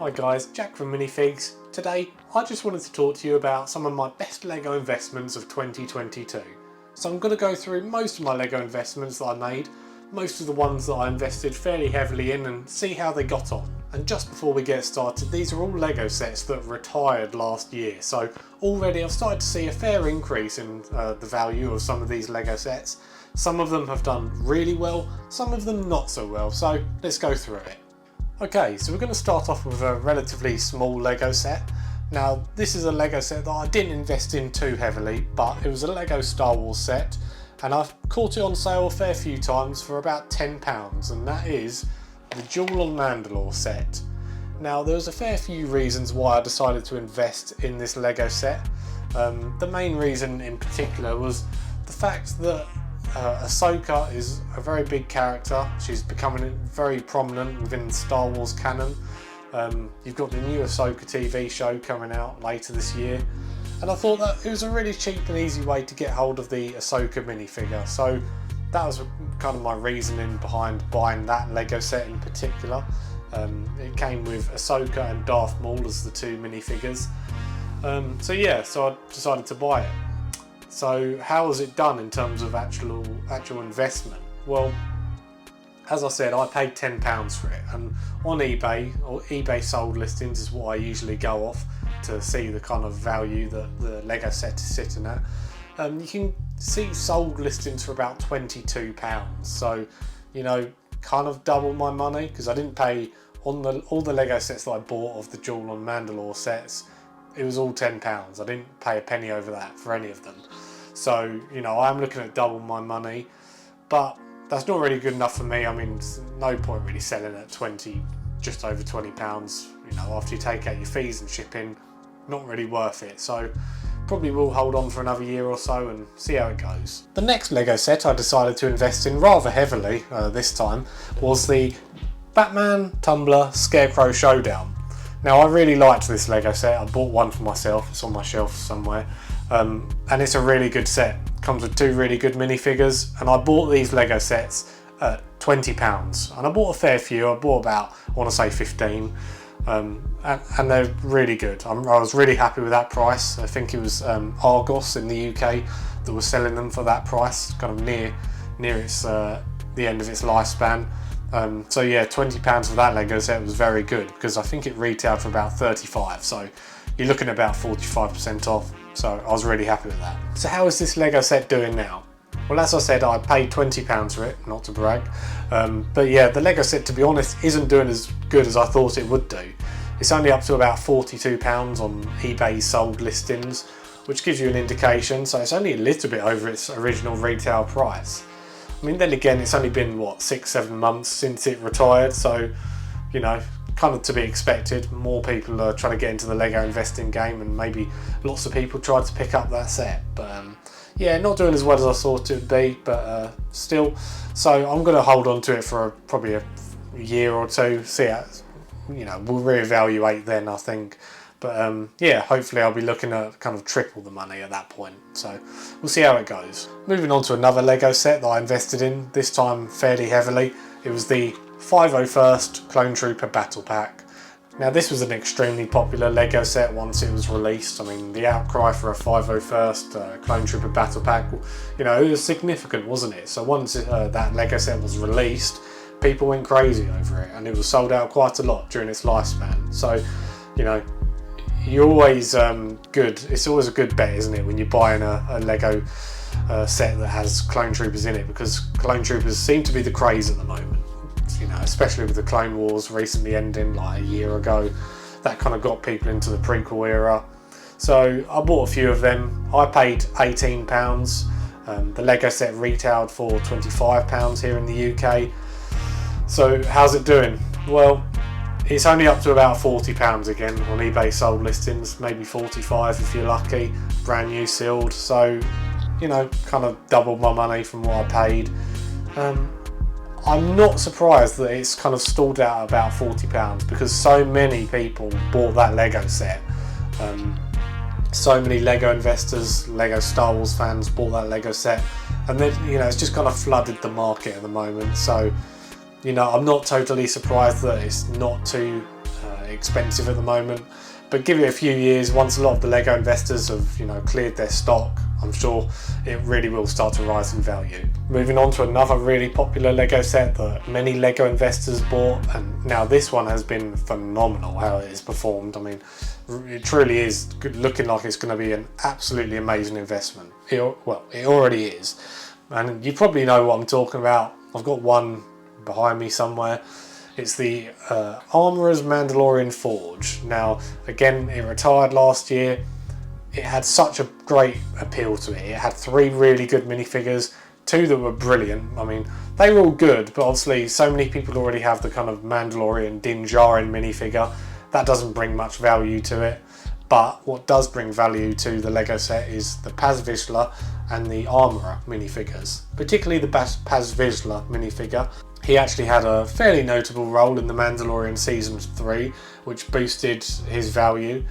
Hi guys, Jack from Minifigs. Today I just wanted to talk to you about some of my best LEGO investments of 2022. So I'm going to go through most of my LEGO investments that I made, most of the ones that I invested fairly heavily in, and see how they got on. And just before we get started, these are all LEGO sets that retired last year, so already I've started to see a fair increase in the value of some of these LEGO sets. Some of them have done really well, some of them not so well, so let's go through it. Okay, so we're going to start off with a relatively small LEGO set. Now this is a LEGO set that I didn't invest in too heavily, but it was a LEGO Star Wars set and I've caught it on sale a fair few times for about £10, and that is the Duel on Mandalore set. Now there was a fair few reasons why I decided to invest in this LEGO set. The main reason in particular was the fact that Ahsoka is a very big character. She's becoming very prominent within Star Wars canon. You've got the new Ahsoka TV show coming out later this year, and I thought that it was a really cheap and easy way to get hold of the Ahsoka minifigure. So that was kind of my reasoning behind buying that LEGO set in particular. It came with Ahsoka and Darth Maul as the two minifigures. So I decided to buy it. So how was it done in terms of actual investment? Well, as I said, I paid £10 for it, and on eBay, or eBay sold listings is what I usually go off to see the kind of value that the LEGO set is sitting at. You can see sold listings for about £22, so kind of double my money, because I didn't pay on all the LEGO sets that I bought of the Duel on Mandalore sets. It was all £10. I didn't pay a penny over that for any of them. So, I'm looking at double my money, but that's not really good enough for me. I mean, no point really selling at just over £20, after you take out your fees and shipping, not really worth it. So probably will hold on for another year or so and see how it goes. The next LEGO set I decided to invest in rather heavily this time was the Batman Tumbler Scarecrow Showdown. Now I really liked this LEGO set. I bought one for myself, it's on my shelf somewhere, and it's a really good set. It comes with two really good minifigures, and I bought these LEGO sets at £20, and I bought a fair few. I bought about, I want to say 15, and they're really good. I was really happy with that price. I think it was Argos in the UK that was selling them for that price, kind of near its the end of its lifespan. So yeah, £20 for that LEGO set was very good, because I think it retailed for about 35, so you're looking at about 45% off, so I was really happy with that. So how is this LEGO set doing now? Well, as I said, I paid £20 for it, not to brag, but yeah, the LEGO set, to be honest, isn't doing as good as I thought it would do. It's only up to about £42 on eBay sold listings, which gives you an indication, so it's only a little bit over its original retail price. I mean, then again, it's only been, 6-7 months since it retired, so, kind of to be expected. More people are trying to get into the LEGO investing game, and maybe lots of people tried to pick up that set. But yeah, not doing as well as I thought it would be, but still. So I'm going to hold on to it for probably a year or two, see how, we'll reevaluate then, I think. But yeah, hopefully I'll be looking at kind of triple the money at that point. So we'll see how it goes. Moving on to another LEGO set that I invested in, this time fairly heavily. It was the 501st Clone Trooper Battle Pack. Now this was an extremely popular LEGO set once it was released. I mean, the outcry for a 501st Clone Trooper Battle Pack, it was significant, wasn't it? So once that LEGO set was released, people went crazy over it, and it was sold out quite a lot during its lifespan. So, you're always good. It's always a good bet, isn't it, when you're buying a LEGO set that has Clone Troopers in it, because Clone Troopers seem to be the craze at the moment. Especially with the Clone Wars recently ending like a year ago, that kind of got people into the prequel era. So I bought a few of them. I paid £18. The LEGO set retailed for £25 here in the UK. So how's it doing? Well, it's only up to about £40 again on eBay sold listings, maybe 45 if you're lucky, brand new sealed. So, kind of doubled my money from what I paid. I'm not surprised that it's kind of stalled out at about £40, because so many people bought that LEGO set. So many LEGO investors, LEGO Star Wars fans bought that LEGO set, and then it's just kind of flooded the market at the moment. So I'm not totally surprised that it's not too expensive at the moment, but give it a few years, once a lot of the Lego investors have, you know, cleared their stock, I'm sure it really will start to rise in value. Moving on to another really popular Lego set that many Lego investors bought, and now this one has been phenomenal how it has performed. I mean, it truly is looking like it's going to be an absolutely amazing investment. Well, it already is, and you probably know what I'm talking about. I've got one behind me somewhere. It's the Armourers Mandalorian Forge. Now, again, it retired last year. It had such a great appeal to it. It had 3 really good minifigures, 2 that were brilliant. I mean, they were all good, but obviously so many people already have the kind of Mandalorian Din Djarin minifigure. That doesn't bring much value to it. But what does bring value to the Lego set is the Paz Vizsla and the Armourer minifigures, particularly the Paz Vizsla minifigure. He actually had a fairly notable role in The Mandalorian Season 3, which boosted his value.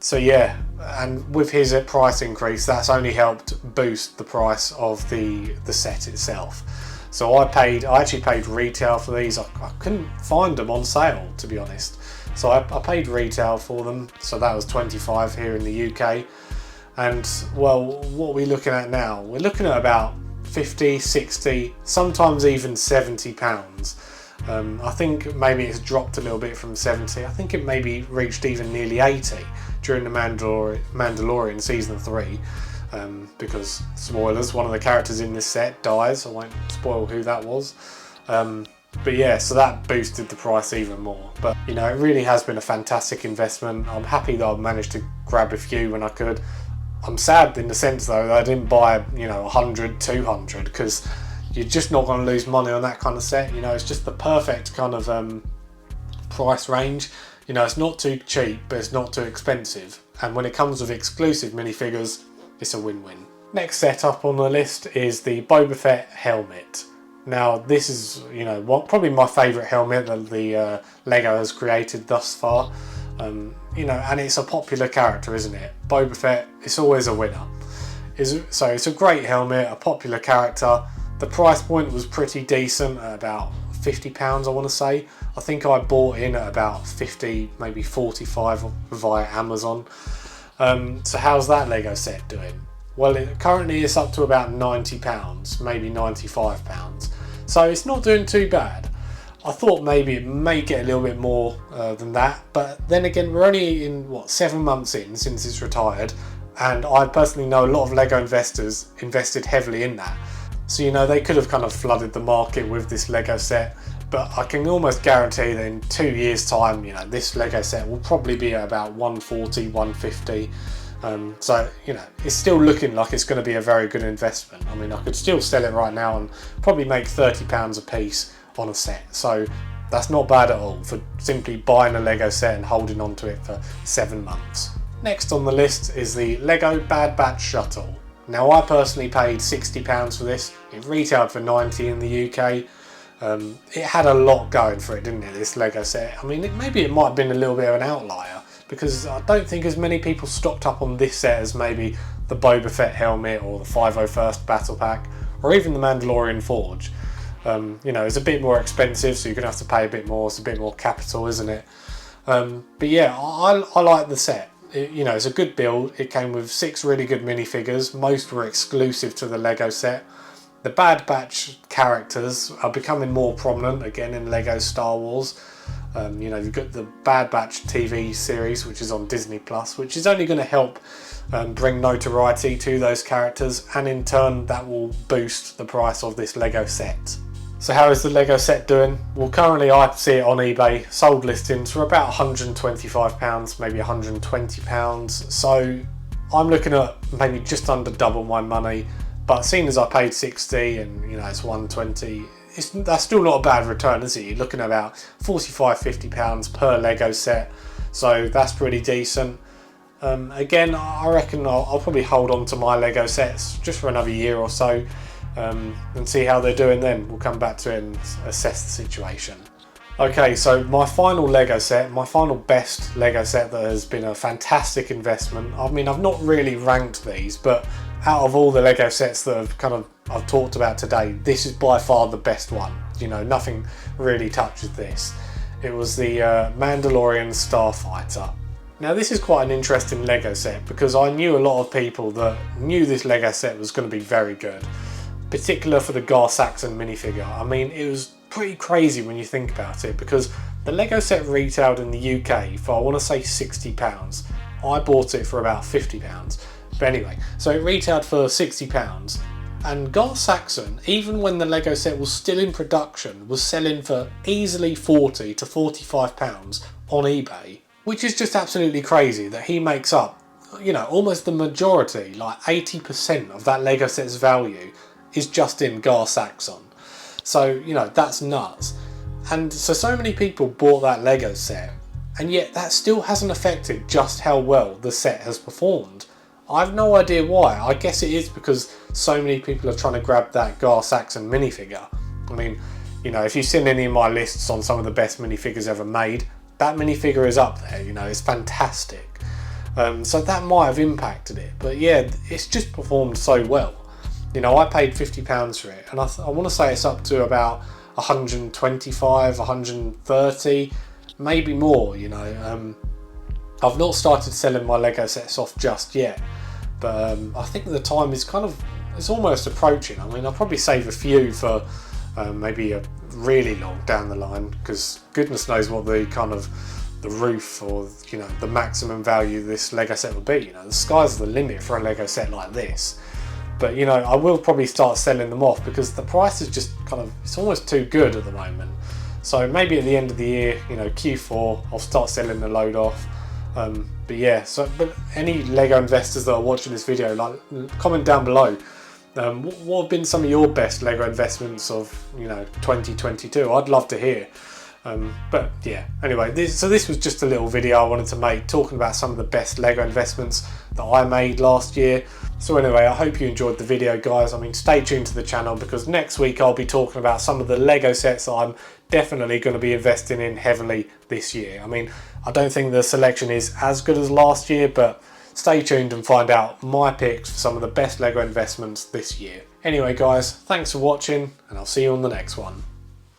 So yeah, and with his price increase, that's only helped boost the price of the set itself. So I actually paid retail for these. I couldn't find them on sale, to be honest. So I paid retail for them, so that was 25 here in the UK. And well, what are we looking at now? We're looking at about 50, 60, sometimes even 70 pounds. I think maybe it's dropped a little bit from 70. I think it maybe reached even nearly 80 during the Mandalorian Season 3. Because, spoilers, one of the characters in this set dies. I won't spoil who that was. But yeah, so that boosted the price even more. But you know, it really has been a fantastic investment. I'm happy that I've managed to grab a few when I could. I'm sad in the sense though that I didn't buy, you know, 100, 200, because you're just not going to lose money on that kind of set. You know, it's just the perfect kind of price range. You know, it's not too cheap, but it's not too expensive. And when it comes with exclusive minifigures, it's a win-win. Next set up on the list is the Boba Fett helmet. Now, this is, you know, probably my favourite helmet that the Lego has created thus far. You know, and it's a popular character, isn't it? Boba Fett, it's always a winner. So it's a great helmet, a popular character. The price point was pretty decent at about £50, I want to say. I think I bought in at about 50, maybe 45 via Amazon. So how's that Lego set doing? Well, currently it's up to about £90, maybe £95. So it's not doing too bad. I thought maybe it may get a little bit more than that, but then again, we're only in, 7 months in since it's retired, and I personally know a lot of Lego investors invested heavily in that. So, you know, they could have kind of flooded the market with this Lego set, but I can almost guarantee that in 2 years' time, you know, this Lego set will probably be at about 140, 150. So, you know, it's still looking like it's going to be a very good investment. I mean, I could still sell it right now and probably make £30 a piece on a set. So that's not bad at all for simply buying a Lego set and holding on to it for 7 months. Next on the list is the Lego Bad Batch Shuttle. Now, I personally paid £60 for this. It retailed for 90 in the UK. It had a lot going for it, didn't it, this Lego set? I mean, maybe it might have been a little bit of an outlier, because I don't think as many people stocked up on this set as maybe the Boba Fett helmet or the 501st Battle Pack, or even the Mandalorian Forge. You know, it's a bit more expensive, so you're going to have to pay a bit more. It's a bit more capital, isn't it? But yeah, I like the set. You know, it's a good build. It came with 6 really good minifigures. Most were exclusive to the Lego set. The Bad Batch characters are becoming more prominent again in Lego Star Wars. You know, you've got the Bad Batch TV series, which is on Disney+, which is only going to help bring notoriety to those characters, and in turn that will boost the price of this Lego set. So how is the Lego set doing? Well, currently I see it on eBay, sold listings for about £125, maybe £120. So I'm looking at maybe just under double my money, but seeing as I paid 60 and, you know, it's 120, that's still not a bad return, is it? You're looking at about £45–50 per Lego set, so that's pretty decent. Again, I reckon I'll probably hold on to my Lego sets just for another year or so, and see how they're doing then. We'll come back to it and assess the situation. Okay, so my final Lego set, my final best Lego set that has been a fantastic investment. I mean, I've not really ranked these, but out of all the Lego sets that I've talked about today, this is by far the best one. You know, nothing really touches this. It was the Mandalorian Starfighter. Now this is quite an interesting Lego set because I knew a lot of people that knew this Lego set was going to be very good, particular for the Gar Saxon minifigure. I mean, it was pretty crazy when you think about it because the Lego set retailed in the UK for, I want to say, £60. I bought it for about £50. But anyway, so it retailed for £60, and Gar Saxon, even when the Lego set was still in production, was selling for easily £40 to £45 on eBay, which is just absolutely crazy that he makes up, you know, almost the majority, like 80% of that Lego set's value is just in Gar Saxon. So, you know, that's nuts. And so many people bought that Lego set, and yet that still hasn't affected just how well the set has performed. I have no idea why. I guess it is because so many people are trying to grab that Gar Saxon minifigure. I mean, you know, if you've seen any of my lists on some of the best minifigures ever made, that minifigure is up there, you know, it's fantastic. So that might have impacted it, but yeah, it's just performed so well. You know, I paid £50 for it, and I want to say it's up to about 125, 130, maybe more, you know. I've not started selling my Lego sets off just yet, but I think the time is it's almost approaching. I mean, I'll probably save a few for maybe a really long down the line, because goodness knows what the roof or, you know, the maximum value this Lego set would be. You know, the sky's the limit for a Lego set like this. But, you know, I will probably start selling them off because the price is just it's almost too good at the moment. So maybe at the end of the year, you know, Q4, I'll start selling the load off. But yeah, but any Lego investors that are watching this video, like, comment down below. What have been some of your best Lego investments of, you know, 2022? I'd love to hear. But yeah, anyway, this was just a little video I wanted to make talking about some of the best Lego investments that I made last year. So anyway, I hope you enjoyed the video, guys. I mean, stay tuned to the channel because next week I'll be talking about some of the Lego sets that I'm definitely going to be investing in heavily this year. I mean, I don't think the selection is as good as last year, but stay tuned and find out my picks for some of the best Lego investments this year. Anyway, guys, thanks for watching, and I'll see you on the next one.